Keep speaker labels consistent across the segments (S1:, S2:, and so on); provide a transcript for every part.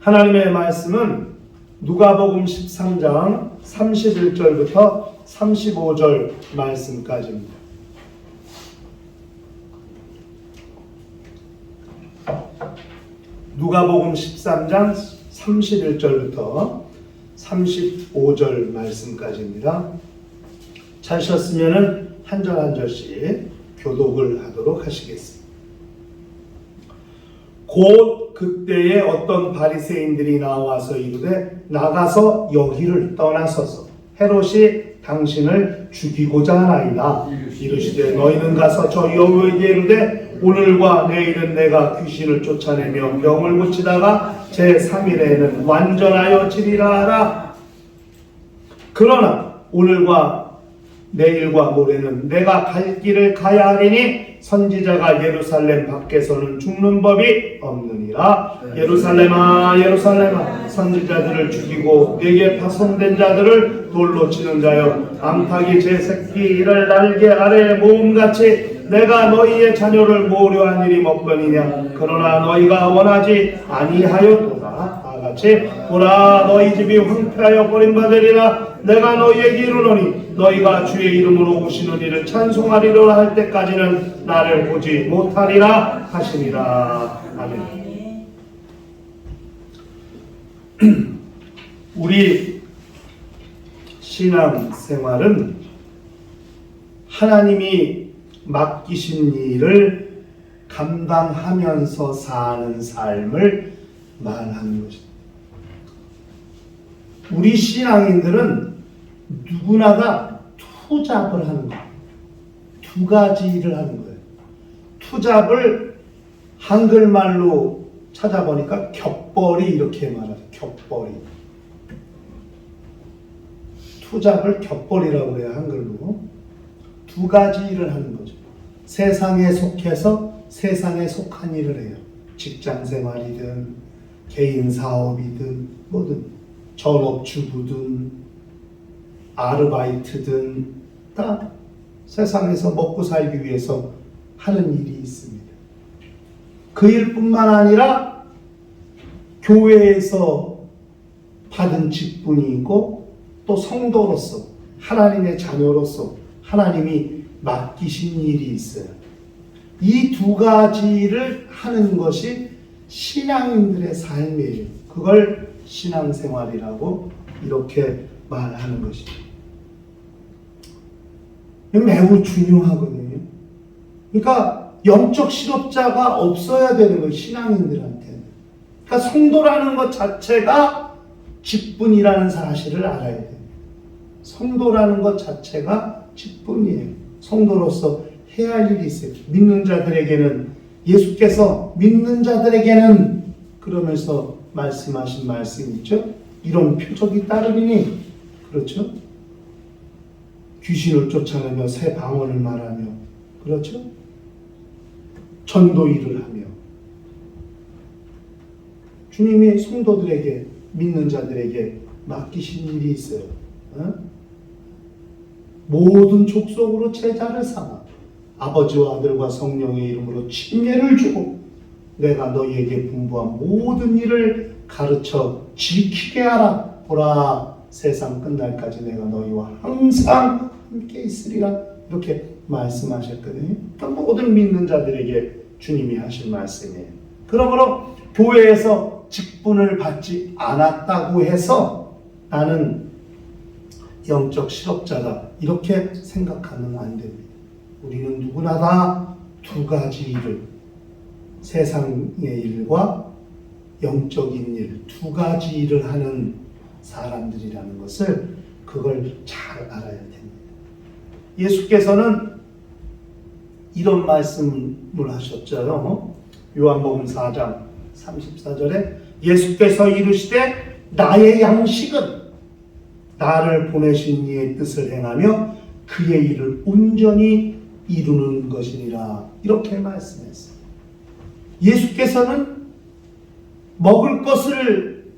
S1: 하나님의 말씀은 누가복음 13장 31절부터 35절 말씀까지입니다. 누가복음 13장 31절부터 35절 말씀까지입니다. 찾으셨으면 한 절 한 절씩 교독을 하도록 하시겠습니다. 곧 그때에 어떤 바리새인들이 나와서 이르되 나가서 여기를 떠나소서 헤롯이 당신을 죽이고자 하나이다. 이르시되 너희는 가서 저 여호와에게 이르되 오늘과 내일은 내가 귀신을 쫓아내며 병을 고치다가 제3일에는 완전하여 지리라 하라. 그러나 오늘과 내일과 모레는 내가 갈 길을 가야 하리니 선지자가 예루살렘 밖에서는 죽는 법이 없느니라. 예루살렘아 예루살렘아 선지자들을 죽이고 내게 파송된 자들을 돌로 치는 자여 암탉이 제 새끼를 날개 아래에 모음같이 내가 너희의 자녀를 모려한 일이 먹거니냐. 그러나 너희가 원하지 아니하였도다. 다같이 보라 너희 집이 황폐하여 버림받으리라. 내가 너희에게 이르노니 너희가 주의 이름으로 오시는 이를 찬송하리라 할 때까지는 나를 보지 못하리라 하시니라. 아멘. 우리 신앙생활은 하나님이 맡기신 일을 감당하면서 사는 삶을 말하는 것입니다. 우리 신앙인들은 누구나가 투잡을 하는 거예요. 두 가지 일을 하는 거예요. 투잡을 한글말로 찾아보니까 격벌이 이렇게 말하죠. 격벌이. 투잡을 격벌이라고 해요. 한글로. 두 가지 일을 하는 거죠. 세상에 속해서 세상에 속한 일을 해요. 직장생활이든 개인 사업이든 뭐든 전업주부든 아르바이트든 다 세상에서 먹고 살기 위해서 하는 일이 있습니다. 그 일뿐만 아니라 교회에서 받은 직분이 있고 또 성도로서 하나님의 자녀로서 하나님이 맡기신 일이 있어요. 이 두 가지를 하는 것이 신앙인들의 삶이에요. 그걸 신앙생활이라고 이렇게 말하는 것이죠. 매우 중요하거든요. 그러니까 영적 실업자가 없어야 되는 거예요. 신앙인들한테는. 그러니까 성도라는 것 자체가 직분이라는 사실을 알아야 돼요. 성도라는 것 자체가 직분이에요. 성도로서 해야 할 일이 있어요. 믿는 자들에게는 예수께서 믿는 자들에게는 그러면서 말씀하신 말씀이 있죠. 이런 표적이 따르리니 그렇죠. 귀신을 쫓아내며 새 방언을 말하며 그렇죠. 전도 일을 하며 주님이 성도들에게 믿는 자들에게 맡기신 일이 있어요. 모든 족속으로 제자를 삼아 아버지와 아들과 성령의 이름으로 침례를 주고 내가 너희에게 분부한 모든 일을 가르쳐 지키게 하라. 보라 세상 끝날까지 내가 너희와 항상 함께 있으리라. 이렇게 말씀하셨거든요. 그러니까 모든 믿는 자들에게 주님이 하신 말씀이에요. 그러므로 교회에서 직분을 받지 않았다고 해서 나는 영적 실업자다 이렇게 생각하면 안 됩니다. 우리는 누구나 다 두 가지 일을 세상의 일과 영적인 일 두 가지 일을 하는 사람들이라는 것을 그걸 잘 알아야 됩니다. 예수께서는 이런 말씀을 하셨죠. 요한복음 4장 34절에 예수께서 이르시되 나의 양식은 나를 보내신 이의 뜻을 행하며 그의 일을 온전히 이루는 것이니라. 이렇게 말씀했어요. 예수께서는 먹을 것을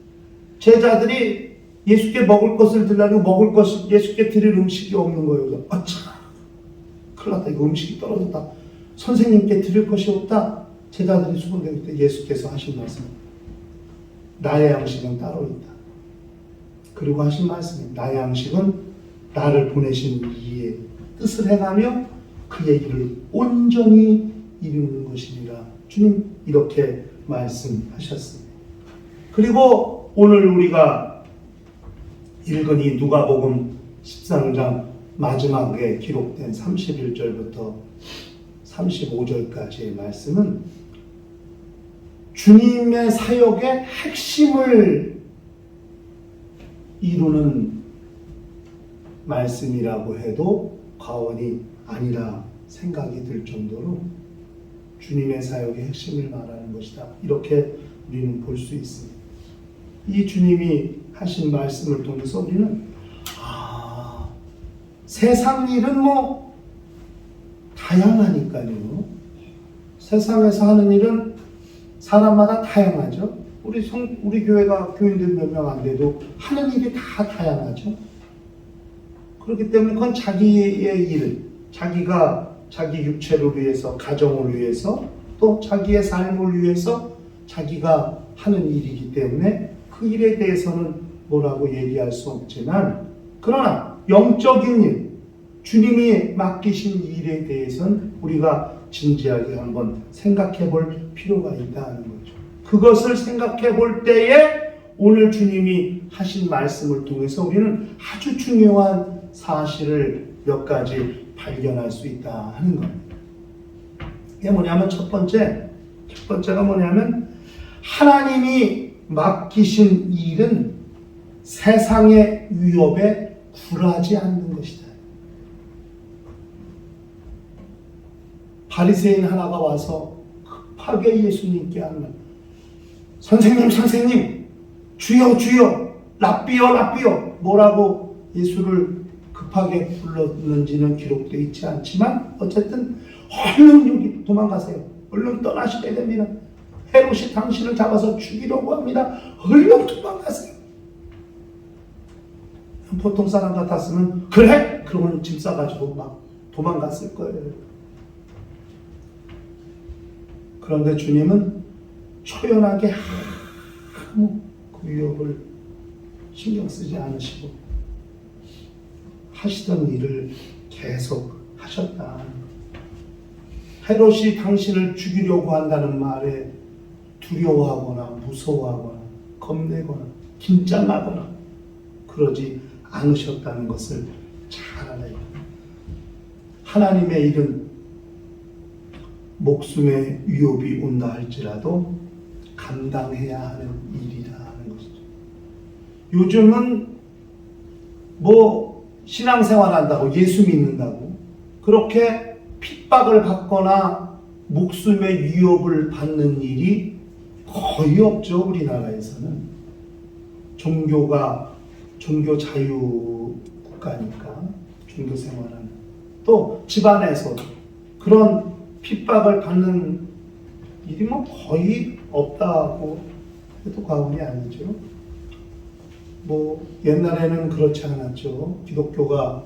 S1: 제자들이 예수께 먹을 것을 들라고 먹을 것을 예수께 드릴 음식이 없는 거예요. 아차, 큰일 났다. 이거 음식이 떨어졌다. 선생님께 드릴 것이 없다. 제자들이 수군대일 때 예수께서 하신 말씀. 나의 양식은 따로 있다. 그리고 하신 말씀이 나의 양식은 나를 보내신 이의 뜻을 행하며 그의 일을 온전히 이루는 것이니라. 주님 이렇게 말씀하셨습니다. 그리고 오늘 우리가 읽은 이 누가복음 13장 마지막에 기록된 31절부터 35절까지의 말씀은 주님의 사역의 핵심을 이루는 말씀이라고 해도 과언이 아니라 생각이 들 정도로 주님의 사역의 핵심을 말하는 것이다. 이렇게 우리는 볼 수 있습니다. 이 주님이 하신 말씀을 통해서 우리는 세상 일은 다양하니까요. 세상에서 하는 일은 사람마다 다양하죠. 우리 교회가 교인들 몇 명 안 돼도 하는 일이 다 다양하죠. 그렇기 때문에 그건 자기의 일, 자기가 자기 육체를 위해서, 가정을 위해서, 또 자기의 삶을 위해서 자기가 하는 일이기 때문에 그 일에 대해서는 뭐라고 얘기할 수 없지만, 그러나 영적인 일, 주님이 맡기신 일에 대해서는 우리가 진지하게 한번 생각해 볼 필요가 있다는 거죠. 그것을 생각해 볼 때에 오늘 주님이 하신 말씀을 통해서 우리는 아주 중요한 사실을 몇 가지 발견할 수 있다 하는 겁니다. 이게 뭐냐면 첫 번째가 뭐냐면 하나님이 맡기신 일은 세상의 위협에 굴하지 않는 것이다. 바리새인 하나가 와서 급하게 예수님께 하는 선생님, 주여, 랍비요, 뭐라고 예수를 급하게 불렀는지는 기록되어 있지 않지만 어쨌든 얼른 여기 도망가세요. 얼른 떠나셔야 됩니다. 헤롯이 당신을 잡아서 죽이려고 합니다. 얼른 도망가세요. 보통 사람 같았으면 그래? 그러고는 짐 싸가지고 막 도망갔을 거예요. 그런데 주님은 초연하게 아무 그 위협을 신경 쓰지 않으시고 하시던 일을 계속 하셨다. 헤롯이 당신을 죽이려고 한다는 말에 두려워하거나 무서워하거나 겁내거나 긴장하거나 그러지 않으셨다는 것을 잘 알아야 합니다. 하나님의 일은 목숨의 위협이 온다 할지라도 감당해야 하는 일이라 하는 것이죠. 요즘은 신앙생활 한다고 예수 믿는다고 그렇게 핍박을 받거나 목숨의 위협을 받는 일이 거의 없죠. 우리나라에서는 종교 자유 국가니까 종교 생활하는 또 집안에서 그런 핍박을 받는 일이 거의 없다고 해도 과언이 아니죠. 옛날에는 그렇지 않았죠. 기독교가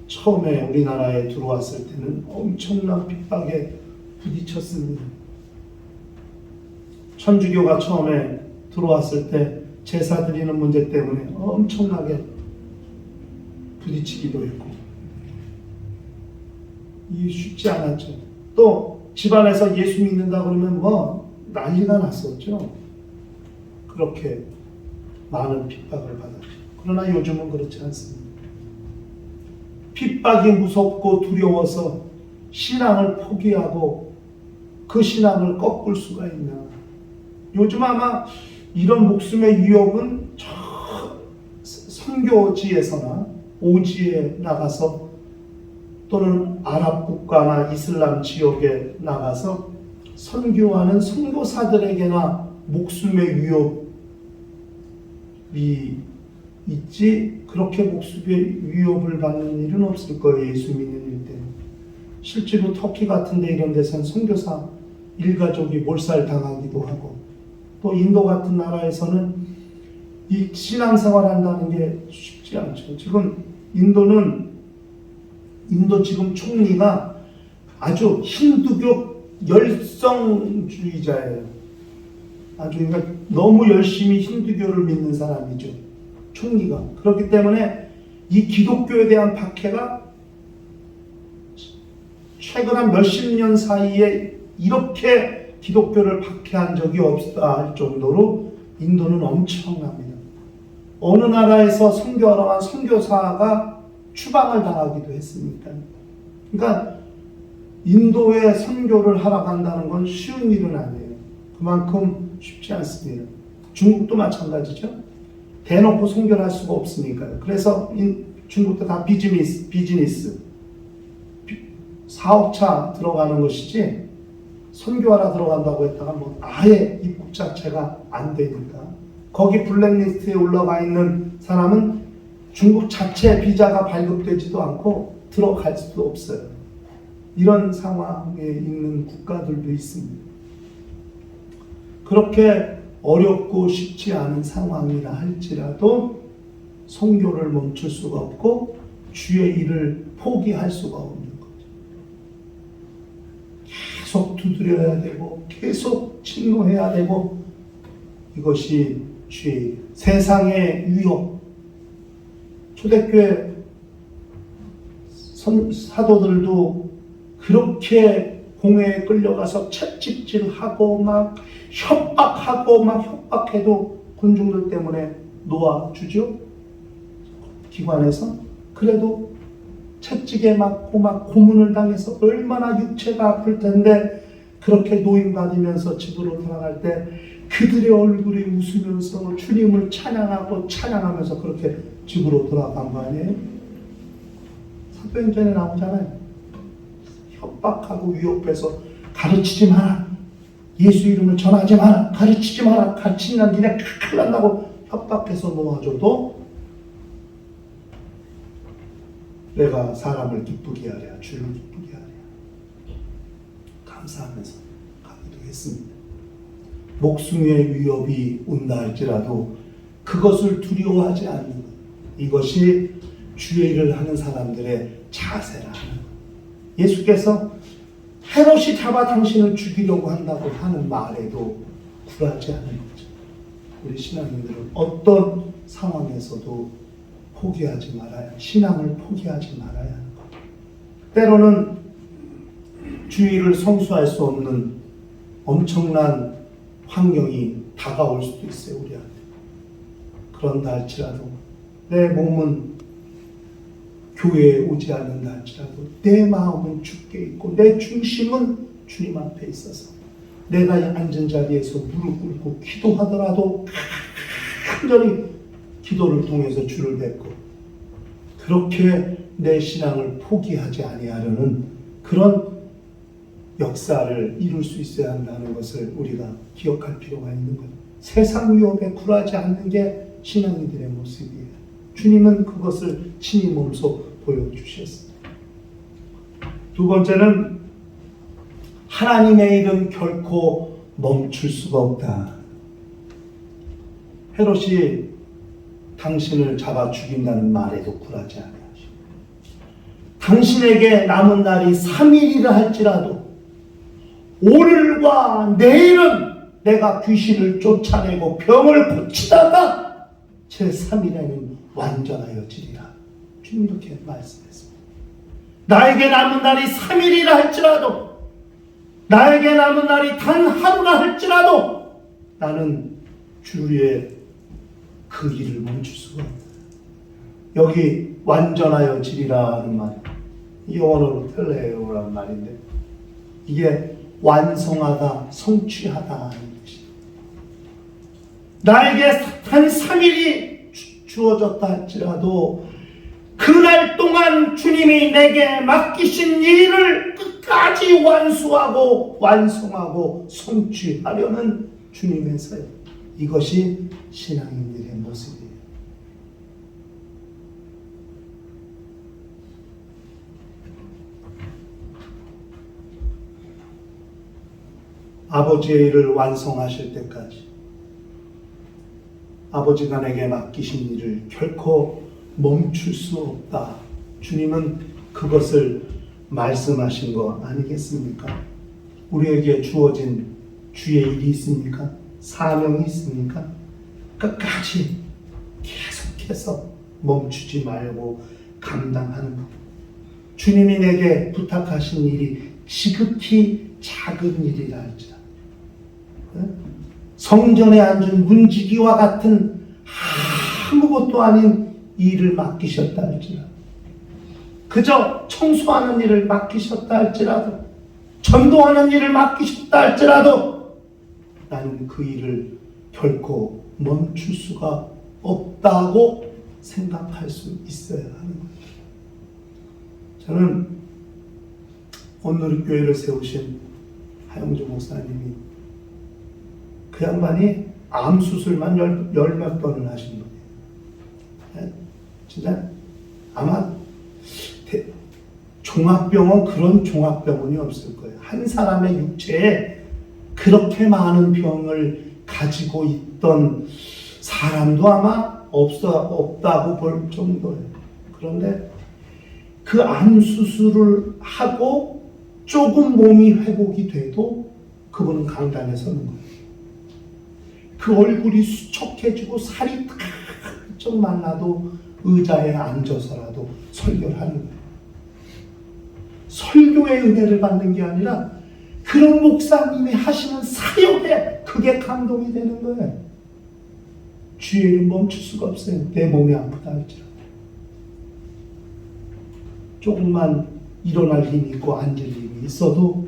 S1: 처음에 우리나라에 들어왔을 때는 엄청난 핍박에 부딪혔습니다. 천주교가 처음에 들어왔을 때 제사 드리는 문제 때문에 엄청나게 부딪히기도 했고 이게 쉽지 않았죠. 또 집안에서 예수 믿는다 그러면 난리가 났었죠. 그렇게 많은 핍박을 받았죠. 그러나 요즘은 그렇지 않습니다. 핍박이 무섭고 두려워서 신앙을 포기하고 그 신앙을 꺾을 수가 있나. 요즘 아마 이런 목숨의 위협은 선교지에서나 오지에 나가서 또는 아랍 국가나 이슬람 지역에 나가서 선교하는 선교사들에게나 목숨의 위협이 있지 그렇게 목숨의 위협을 받는 일은 없을 거예요. 예수 믿는 일 때는. 실제로 터키 같은 데 이런 데서는 선교사 일가족이 몰살당하기도 하고 또 인도 같은 나라에서는 이 신앙생활 한다는 게 쉽지 않죠. 지금 인도 지금 총리가 아주 힌두교 열성주의자예요. 아주 그러니까 너무 열심히 힌두교를 믿는 사람이죠. 총리가. 그렇기 때문에 이 기독교에 대한 박해가 최근 한 몇십 년 사이에 이렇게 기독교를 박해한 적이 없다 할 정도로 인도는 엄청납니다. 어느 나라에서 선교하러 간 선교사가 추방을 당하기도 했으니까. 그러니까 인도에 선교를 하러 간다는 건 쉬운 일은 아니에요. 그만큼 쉽지 않습니다. 중국도 마찬가지죠. 대놓고 선교를 할 수가 없으니까요. 그래서 중국도 다 비즈니스 사업차 들어가는 것이지 선교하러 들어간다고 했다가 뭐 아예 입국 자체가 안 되니까 거기 블랙리스트에 올라가 있는 사람은 중국 자체 비자가 발급되지도 않고 들어갈 수도 없어요. 이런 상황에 있는 국가들도 있습니다. 그렇게 어렵고 쉽지 않은 상황이라 할지라도 선교를 멈출 수가 없고 주의 일을 포기할 수가 없는 거죠. 계속 두드려야 되고 계속 침노해야 되고 이것이 주의 일. 세상의 위협. 초대교회 사도들도 그렇게 공회에 끌려가서 채찍질하고 막 협박하고 막 협박해도 군중들 때문에 놓아주죠. 기관에서. 그래도 채찍에 맞고 막 고문을 당해서 얼마나 육체가 아플 텐데 그렇게 노임받으면서 집으로 돌아갈 때 그들의 얼굴이 웃으면서 주님을 찬양하고 찬양하면서 그렇게 집으로 돌아간 거 아니에요? 사도행전에 나오잖아요. 협박하고 위협해서 가르치지 마라. 예수 이름을 전하지 마라. 가르치지 마라. 가르치면 니네 큰일 난다고 협박해서 놓아줘도 내가 사람을 기쁘게 하랴. 주를 기쁘게 하랴. 감사하면서 가기도 했습니다. 목숨의 위협이 온다 할지라도 그것을 두려워하지 않는 것. 이것이 주의 일을 하는 사람들의 자세라 하는 것. 예수께서 헤롯이 잡아 당신을 죽이려고 한다고 하는 말에도 굴하지 않는 거죠. 우리 신앙인들은 어떤 상황에서도 포기하지 말아야, 신앙을 포기하지 말아야 하는 것. 때로는 주의를 성수할 수 없는 엄청난 환경이 다가올 수도 있어요, 우리한테. 그런다 할지라도 내 몸은 교회에 오지 않는다 할지라도 내 마음은 주께 있고 내 중심은 주님 앞에 있어서 내가 앉은 자리에서 무릎 꿇고 기도하더라도 간절히 기도를 통해서 주를 뵙고 그렇게 내 신앙을 포기하지 아니하려는 그런 역사를 이룰 수 있어야 한다는 것을 우리가 기억할 필요가 있는 거예요. 세상 위협에 굴하지 않는 게 신앙인들의 모습이에요. 주님은 그것을 친히 몸소 보여주셨습니다. 두 번째는 하나님의 일은 결코 멈출 수가 없다. 헤롯이 당신을 잡아 죽인다는 말에도 굴하지 않으시고 당신에게 남은 날이 3일이라 할지라도 오늘과 내일은 내가 귀신을 쫓아내고 병을 고치다가 제3일에는 완전하여지리라. 주님 이렇게 말씀했습니다. 나에게 남은 날이 3일이라 할지라도 나에게 남은 날이 단 하루라 할지라도 나는 주의 그 일을 멈출 수가 없다. 여기 완전하여지리라 하는 말, 영어로 텔레오라는 말인데 이게 완성하다, 성취하다 하는 뜻이다. 나에게 단 3일이 주어졌다 할지라도 그날 동안 주님이 내게 맡기신 일을 끝까지 완수하고 완성하고 성취하려는 주님의 사역. 이것이 신앙인들의 모습이에요. 아버지의 일을 완성하실 때까지 아버지가 내게 맡기신 일을 결코 멈출 수 없다. 주님은 그것을 말씀하신 거 아니겠습니까? 우리에게 주어진 주의 일이 있습니까? 사명이 있으니까 끝까지 계속해서 멈추지 말고 감당하는 것. 주님이 내게 부탁하신 일이 지극히 작은 일이라 할지라. 성전에 앉은 문지기와 같은 아무것도 아닌 일을 맡기셨다 할지라. 그저 청소하는 일을 맡기셨다 할지라도, 전도하는 일을 맡기셨다 할지라도 나는 그 일을 결코 멈출 수가 없다고 생각할 수 있어야 하는 거예요. 저는 온누리교회를 세우신 하영주 목사님이, 그 양반이 암 수술만 열 몇 번을 하신 분이에요. 진짜 아마 종합병원, 그런 종합병원이 없을 거예요. 한 사람의 육체에 그렇게 많은 병을 가지고 있던 사람도 아마 없다고 볼 정도예요. 그런데 그 암 수술을 하고 조금 몸이 회복이 돼도 그분은 강단에 서는 거예요. 그 얼굴이 수척해지고 살이 좀 말라도 의자에 앉아서라도 설교를 하는 거예요. 설교의 은혜를 받는 게 아니라 그런 목사님이 하시는 사역에 그게 감동이 되는 거예요. 주의를 멈출 수가 없어요. 내 몸이 아프다 할지라도. 조금만 일어날 힘이 있고 앉을 힘이 있어도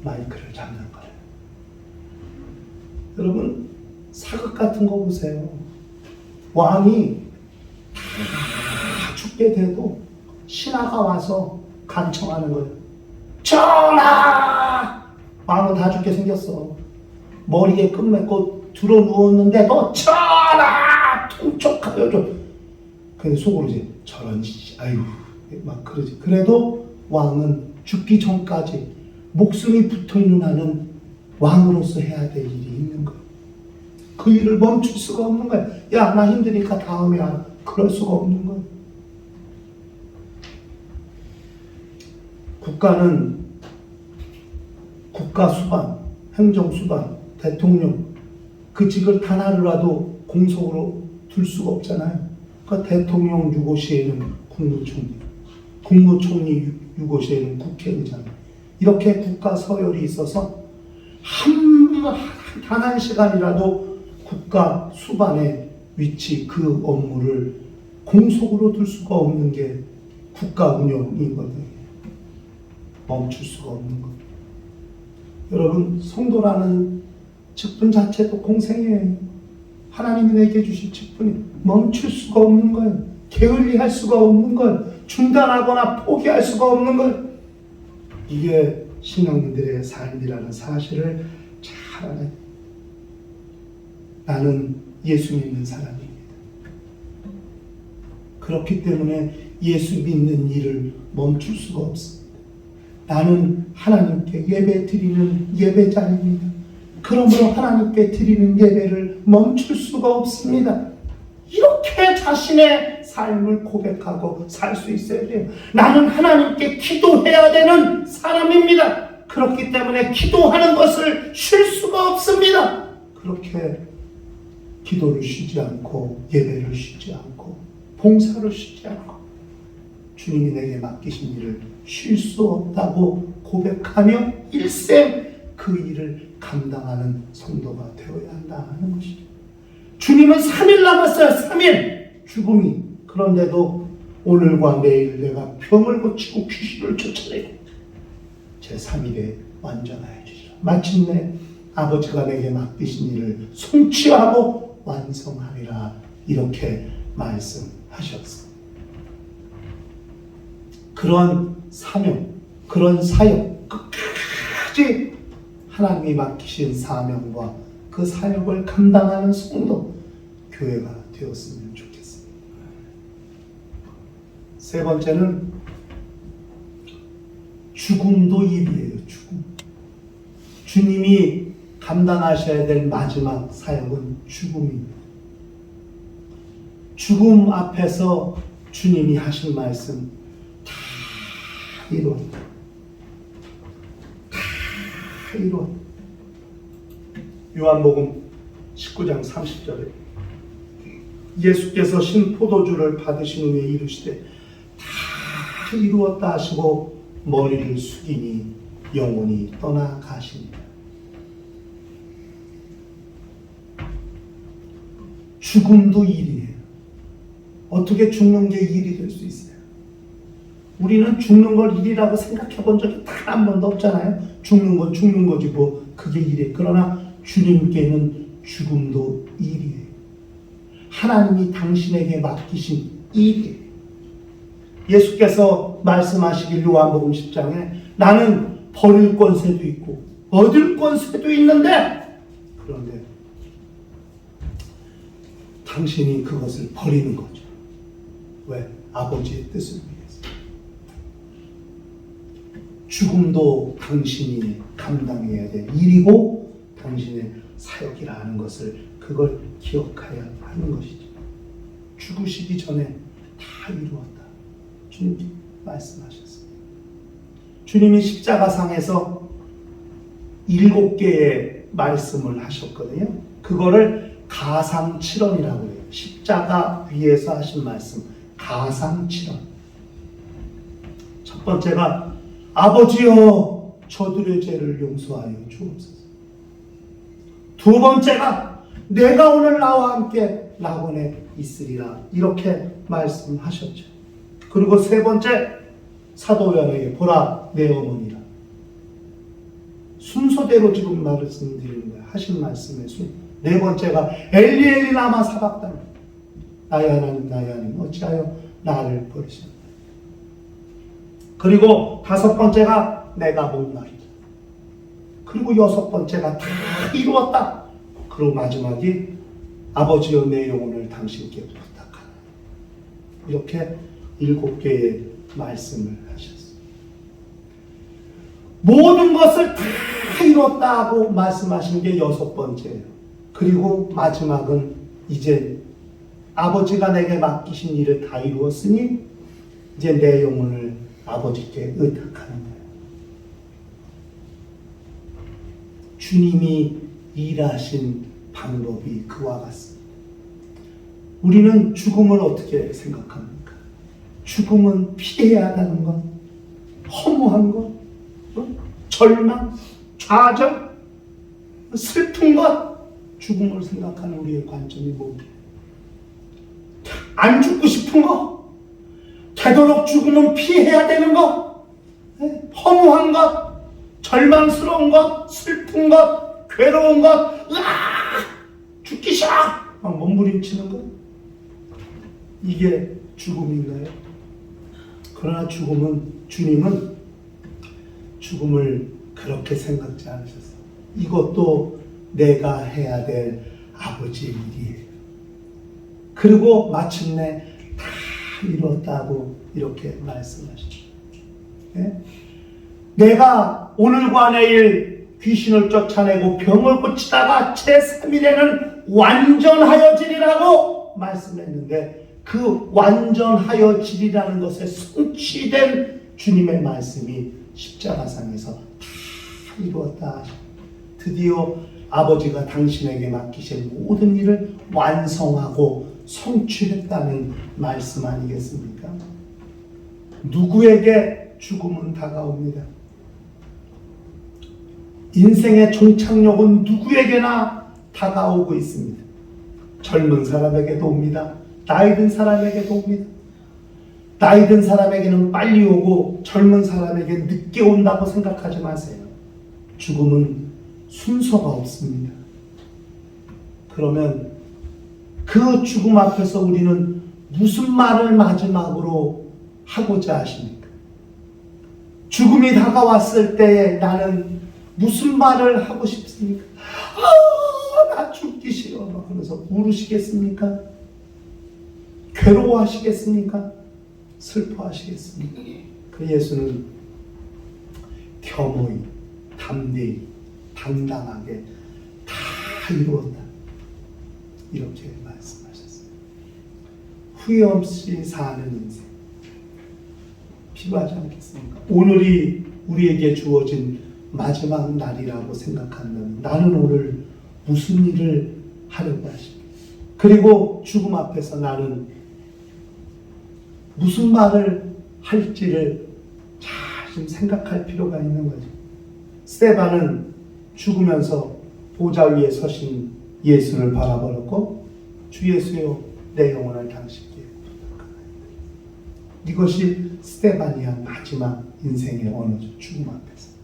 S1: 마이크를 잡는 거예요. 여러분, 사극 같은 거 보세요. 왕이 다 죽게 돼도 신하가 와서 간청하는 거예요. 전하! 왕은 다 죽게 생겼어. 머리에 끈 맺고 들어 누웠는데도 전하! 통촉하여 좀. 근데 속으로 이제 저런 아유 막 그러지. 그래도 왕은 죽기 전까지 목숨이 붙어있는 한은 왕으로서 해야 될 일이 있는 거예요. 그 일을 멈출 수가 없는 거예요. 야, 나 힘드니까 다음에 안. 그럴 수가 없는 거예요. 국가는 국가수반, 행정수반, 대통령, 그 직을 단 하루라도 공석으로 둘 수가 없잖아요. 그러니까 대통령 유고시에는 국무총리, 국무총리 유고시에는 국회의장, 이렇게 국가 서열이 있어서 단 한 시간이라도 국가 수반의 위치, 그 업무를 공석으로 둘 수가 없는 게 국가 운영이거든요. 멈출 수가 없는 것. 여러분, 성도라는 직분 자체도 공생이에요. 하나님이 내게 주신 직분이 멈출 수가 없는 거예요. 게을리할 수가 없는 거예요. 중단하거나 포기할 수가 없는 거예요. 이게 신앙인들의 삶이라는 사실을 잘 알아요. 나는 예수 믿는 사람입니다. 그렇기 때문에 예수 믿는 일을 멈출 수가 없습니다. 나는 하나님께 예배 드리는 예배자입니다. 그러므로 하나님께 드리는 예배를 멈출 수가 없습니다. 이렇게 자신의 삶을 고백하고 살 수 있어야 돼요. 나는 하나님께 기도해야 되는 사람입니다. 그렇기 때문에 기도하는 것을 쉴 수가 없습니다. 그렇게 기도를 쉬지 않고, 예배를 쉬지 않고, 봉사를 쉬지 않고, 주님이 내게 맡기신 일을 쉴 수 없다고 고백하며 일생 그 일을 감당하는 성도가 되어야 한다는 것이죠. 주님은 3일 남았어요. 3일 죽음이. 그런데도 오늘과 내일 내가 병을 고치고 귀신을 쫓아내고 제 3일에 완전하여 주시라. 마침내 아버지가 내게 맡기신 일을 성취하고 완성하리라. 이렇게 말씀하셨습니다. 그런 사명, 그런 사역, 끝까지 하나님이 맡기신 사명과 그 사역을 감당하는 성도, 교회가 되었으면 좋겠습니다. 세 번째는 죽음도 일이에요. 죽음. 주님이 감당하셔야 될 마지막 사역은 죽음입니다. 죽음 앞에서 주님이 하신 말씀 다 이루었다. 다 이루었다. 요한복음 19장 30절에 예수께서 신 포도주를 받으신 후에 이르시되 다 이루었다 하시고 머리를 숙이니 영혼이 떠나가시니라. 죽음도 일이에요. 어떻게 죽는 게 일이 될 수 있어요? 우리는 죽는 걸 일이라고 생각해 본 적이 단 한 번도 없잖아요. 죽는 건 죽는 거지 뭐 그게 일이에요. 그러나 주님께는 죽음도 일이에요. 하나님이 당신에게 맡기신 일이에요. 예수께서 말씀하시길 요한복음 10장에 나는 버릴 권세도 있고 얻을 권세도 있는데 그런데 당신이 그것을 버리는 거죠. 왜? 아버지의 뜻을 위해서. 죽음도 당신이 감당해야 될 일이고 당신의 사역이라는 것을 그걸 기억해야 하는 것이죠. 죽으시기 전에 다 이루었다. 주님이 말씀하셨습니다. 주님이 십자가상에서 7개의 말씀을 하셨거든요. 그거를 가상칠언이라고 해요. 십자가 위에서 하신 말씀, 가상칠언. 첫 번째가 아버지여 저들의 죄를 용서하여 주옵소서. 두 번째가 내가 오늘 나와 함께 낙원에 있으리라 이렇게 말씀하셨죠. 그리고 세 번째 사도 요한에게 보라 내 어머니라. 순서대로 지금 말씀드리는 거예요. 하신 말씀의 순. 네 번째가 엘리 엘리 라마 사박다니 나의 하나님 어찌하여 나를 버리셨나. 그리고 다섯 번째가 내가 본 말이다. 그리고 여섯 번째가 다 이루었다. 그리고 마지막이 아버지여 내 영혼을 당신께 부탁하라. 이렇게 7개의 말씀을 하셨습니다. 모든 것을 다 이뤘다고 말씀하신 게 여섯 번째예요. 그리고 마지막은 이제 아버지가 내게 맡기신 일을 다 이루었으니 이제 내 영혼을 아버지께 의탁하는 거예요. 주님이 일하신 방법이 그와 같습니다. 우리는 죽음을 어떻게 생각합니까? 죽음은 피해야 하는 것, 허무한 것, 절망, 좌절, 슬픈 것, 죽음을 생각하는 우리의 관점이 뭡니까? 안 죽고 싶은 거, 되도록 죽음은 피해야 되는 것, 허무한 것, 절망스러운 것, 슬픈 것, 괴로운 것, 죽기 싫어! 막 몸부림치는 것. 이게 죽음인가요? 그러나 주님은 죽음을 그렇게 생각지 않으셨어요. 이것도 내가 해야 될 아버지의 일이에요. 그리고 마침내 다 이루었다고 이렇게 말씀하시죠. 네? 내가 오늘과 내일 귀신을 쫓아내고 병을 고치다가 제3일에는 완전하여지리라고 말씀했는데 그 완전하여지리라는 것에 성취된 주님의 말씀이 십자가상에서 다 이루었다. 드디어 아버지가 당신에게 맡기신 모든 일을 완성하고 성취했다는 말씀 아니겠습니까? 누구에게 죽음은 다가옵니다. 인생의 종착역은 누구에게나 다가오고 있습니다. 젊은 사람에게도 옵니다. 나이 든 사람에게도 옵니다. 나이 든 사람에게는 빨리 오고 젊은 사람에게 늦게 온다고 생각하지 마세요. 죽음은 순서가 없습니다. 그러면 그 죽음 앞에서 우리는 무슨 말을 마지막으로 하고자 하십니까? 죽음이 다가왔을 때에 나는 무슨 말을 하고 싶습니까? 나 죽기 싫어 하면서 울으시겠습니까? 괴로워하시겠습니까? 슬퍼하시겠습니까? 그 예수는 겸허히, 담대히, 당당하게 다 이루었다. 이렇게 말씀하셨어요. 후회 없이 사는 인생 필요하지 않겠습니까? 오늘이 우리에게 주어진 마지막 날이라고 생각한다면 나는 오늘 무슨 일을 하려고 하십니까? 그리고 죽음 앞에서 나는 무슨 말을 할지를 잘 좀 생각할 필요가 있는 거죠. 스데반은 죽으면서 보좌 위에 서신 예수를 바라보았고, 주 예수여 내 영혼을 당신께 부탁합니다. 이것이 스데반이 한 마지막 인생의 언어죠. 죽음 앞에서.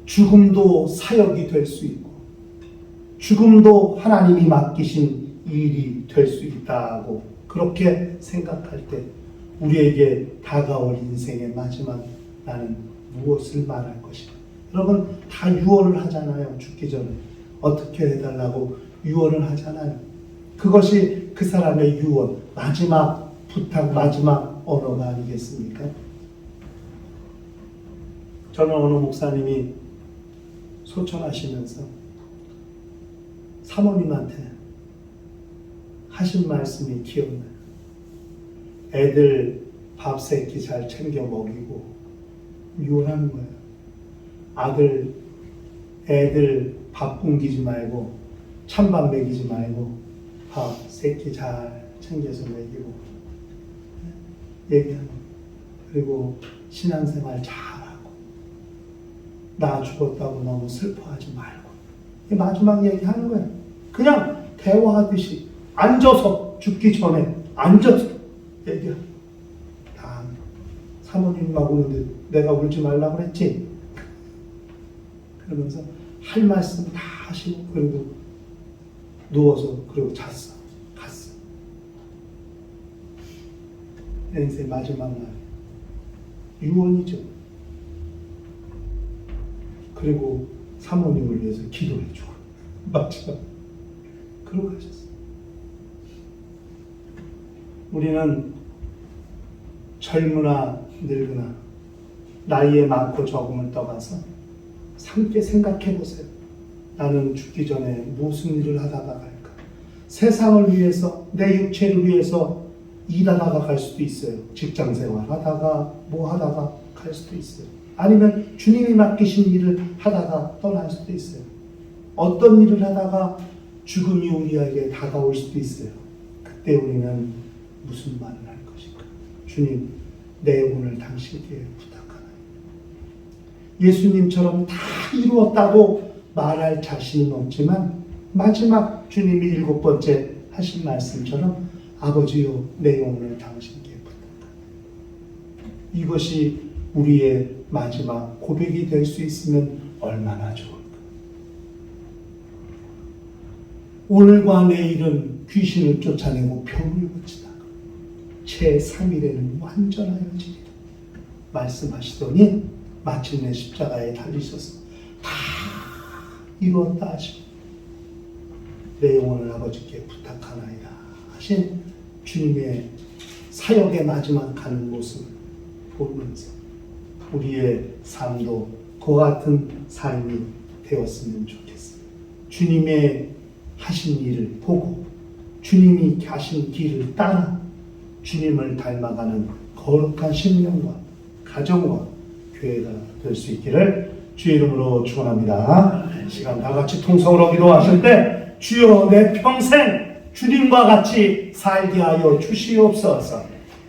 S1: 죽음도 사역이 될 수 있고, 죽음도 하나님이 맡기신 일이 될 수 있다고 그렇게 생각할 때 우리에게 다가올 인생의 마지막 나는 무엇을 말할 것인가. 여러분 다 유언을 하잖아요. 죽기 전에 어떻게 해달라고 유언을 하잖아요. 그것이 그 사람의 유언, 마지막 부탁, 마지막 언어가 아니겠습니까? 저는 어느 목사님이 소천하시면서 사모님한테 하신 말씀이 기억나요. 애들 밥 세끼 잘 챙겨 먹이고 유언하는 거예요. 애들 밥 굶기지 말고 찬밥 먹이지 말고 밥 세끼 잘 챙겨서 먹이고 얘기하는 거예요. 그리고 신앙생활 잘하고 나 죽었다고 너무 슬퍼하지 말고 마지막 얘기하는 거예요. 그냥 대화하듯이 앉아서 죽기 전에 앉아서 얘기하고 다 사모님 막 우는데 내가 울지 말라고 그랬지? 그러면서 할 말씀 다 하시고 그리고 누워서 그리고 갔어. 내 인생 마지막 날 유언이죠. 그리고 사모님을 위해서 기도해주고 마지막 그러고 가셨어요. 우리는 젊으나 늙으나 나이에 많고 적음을 떠나서 함께 생각해 보세요. 나는 죽기 전에 무슨 일을 하다가 갈까? 세상을 위해서, 내 육체를 위해서 일하다가 갈 수도 있어요. 직장생활 하다가 뭐 하다가 갈 수도 있어요. 아니면 주님이 맡기신 일을 하다가 떠날 수도 있어요. 어떤 일을 하다가 죽음이 우리에게 다가올 수도 있어요. 그때 우리는 무슨 말을 할 것인가? 주님, 내 영혼을 당신께 부탁하나요? 예수님처럼 다 이루었다고 말할 자신은 없지만 마지막 주님이 7번째 하신 말씀처럼 아버지요, 내 영혼을 당신께 부탁합니다. 이것이 우리의 마지막 고백이 될 수 있으면 얼마나 좋을까? 오늘과 내일은 귀신을 쫓아내고 병을 고치다가 제3일에는 완전하여지리라 말씀하시더니 마침내 십자가에 달리셔서 다 이루었다 하시고 내 영혼을 아버지께 부탁하나이다 하신 주님의 사역의 마지막 가는 모습을 보면서 우리의 삶도 그와 같은 삶이 되었으면 좋겠습니다. 주님의 하신 일을 보고 주님이 가신 길을 따라 주님을 닮아가는 거룩한 신령과 가정과 교회가 될 수 있기를 주의 이름으로 축원합니다. 시간 다 같이 통성으로 기도하실 때 주여 내 평생 주님과 같이 살게 하여 주시옵소서.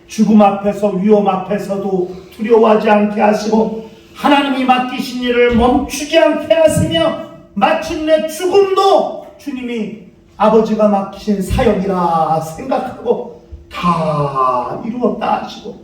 S1: 죽음 앞에서 위험 앞에서도 두려워하지 않게 하시고 하나님이 맡기신 일을 멈추지 않게 하시며 마침내 죽음도 주님이 아버지가 맡기신 사역이라 생각하고 다 이루었다 하시고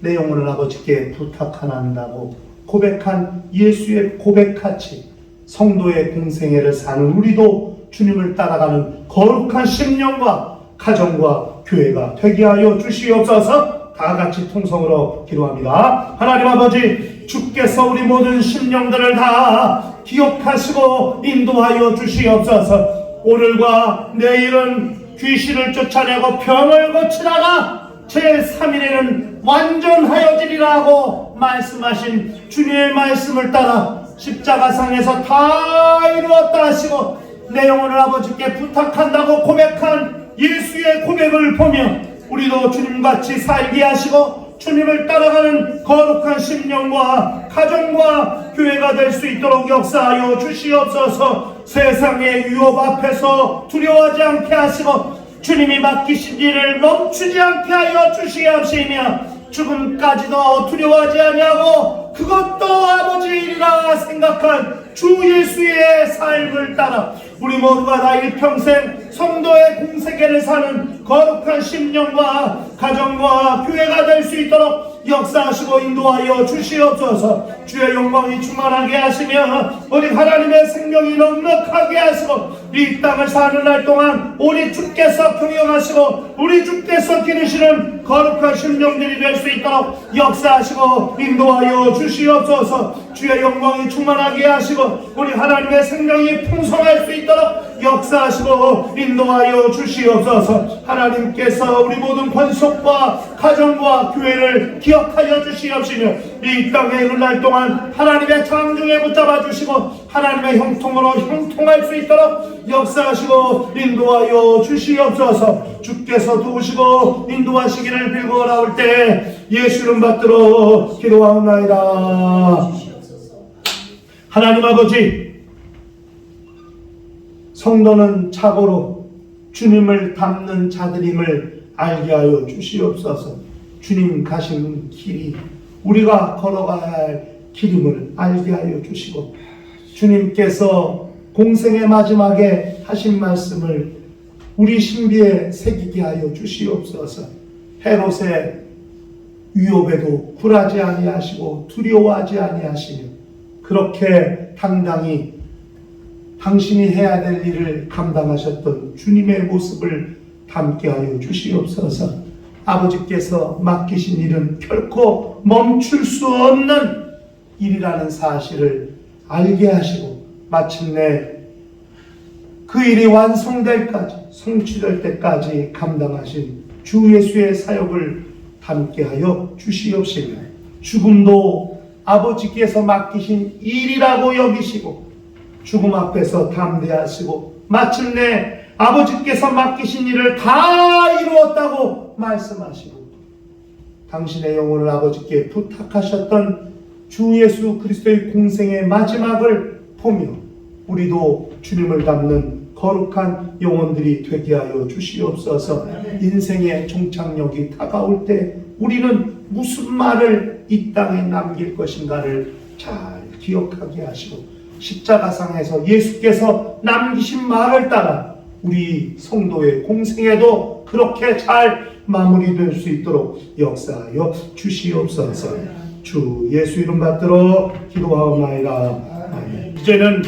S1: 내 영혼을 아버지께 부탁한다고 고백한 예수의 고백같이 성도의 공생애를 사는 우리도 주님을 따라가는 거룩한 심령과 가정과 교회가 되게 하여 주시옵소서. 다 같이 통성으로 기도합니다. 하나님 아버지, 주께서 우리 모든 심령들을 다 기억하시고 인도하여 주시옵소서. 오늘과 내일은 귀신을 쫓아내고 병을 고치다가 제3일에는 완전하여지리라고 말씀하신 주님의 말씀을 따라 십자가상에서 다 이루었다 하시고 내 영혼을 아버지께 부탁한다고 고백한 예수의 고백을 보며 우리도 주님같이 살게 하시고 주님을 따라가는 거룩한 심령과 가정과 교회가 될 수 있도록 역사하여 주시옵소서. 세상의 유혹 앞에서 두려워하지 않게 하시고 주님이 맡기신 일을 멈추지 않게 하여 주시옵시며 죽음까지도 두려워하지 아니하고 그것도 아버지의 일이라 생각한 주 예수의 삶을 따라 우리 모두가 다 일평생 성도의 공생애를 사는 거룩한 심령과 가정과 교회가 될 수 있도록 역사하시고 인도하여 주시옵소서. 주의 영광이 충만하게 하시며 우리 하나님의 생명이 넉넉하게 하시고 이 땅을 사는 날 동안 우리 주께서 경영하시고 우리 주께서 기르시는 거룩한 심령들이 될 수 있도록 역사하시고 인도하여 주시옵소서. 주의 영광이 충만하게 하시고 우리 하나님의 생명이 풍성할 수 있도록 역사하시고 인도하여 주시옵소서. 하나님께서 우리 모든 권속과 가정과 교회를 기억하여 주시옵시며 이 땅에 있는 날 동안 하나님의 장중에 붙잡아 주시고 하나님의 형통으로 형통할 수 있도록 역사하시고 인도하여 주시옵소서. 주께서 도우시고 인도하시기를 빌고 나올 때 예수 이름 받들어 기도하옵나이다. 하나님 아버지, 성도는 착오로 주님을 닮는 자들임을 알게 하여 주시옵소서. 주님 가시는 길이 우리가 걸어가야 할 길임을 알게 하여 주시고 주님께서 공생의 마지막에 하신 말씀을 우리 신비에 새기게 하여 주시옵소서. 헤롯의 위협에도 굴하지 아니하시고 두려워하지 아니하시며 그렇게 당당히 당신이 해야 될 일을 감당하셨던 주님의 모습을 담게 하여 주시옵소서. 아버지께서 맡기신 일은 결코 멈출 수 없는 일이라는 사실을 알게 하시고 마침내 그 일이 완성될 때까지, 성취될 때까지 감당하신 주 예수의 사역을 담게 하여 주시옵시며 죽음도 아버지께서 맡기신 일이라고 여기시고 죽음 앞에서 담대하시고 마침내 아버지께서 맡기신 일을 다 이루었다고 말씀하시고 당신의 영혼을 아버지께 부탁하셨던 주 예수 그리스도의 공생의 마지막을 보며 우리도 주님을 닮는 거룩한 영혼들이 되게 하여 주시옵소서. 인생의 종착역이 다가올 때 우리는 무슨 말을 이 땅에 남길 것인가를 잘 기억하게 하시고 십자가상에서 예수께서 남기신 말을 따라 우리 성도의 공생에도 그렇게 잘 마무리될 수 있도록 역사하여 주시옵소서. 주 예수 이름 받들어 기도하옵나이다. 아멘. 이제는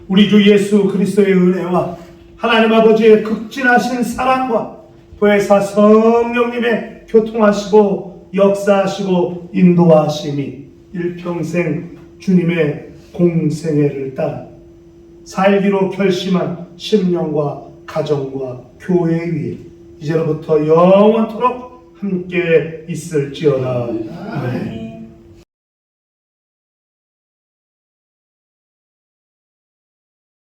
S1: 우리 주 예수 그리스도의 은혜와 하나님 아버지의 극진하신 사랑과 보혜사 성령님의 교통하시고 역사하시고 인도하심이 일평생 주님의 공생애를 따라 살기로 결심한 심령과 가정과 교회 위에 이제로부터 영원토록 함께 있을지어다. 아멘.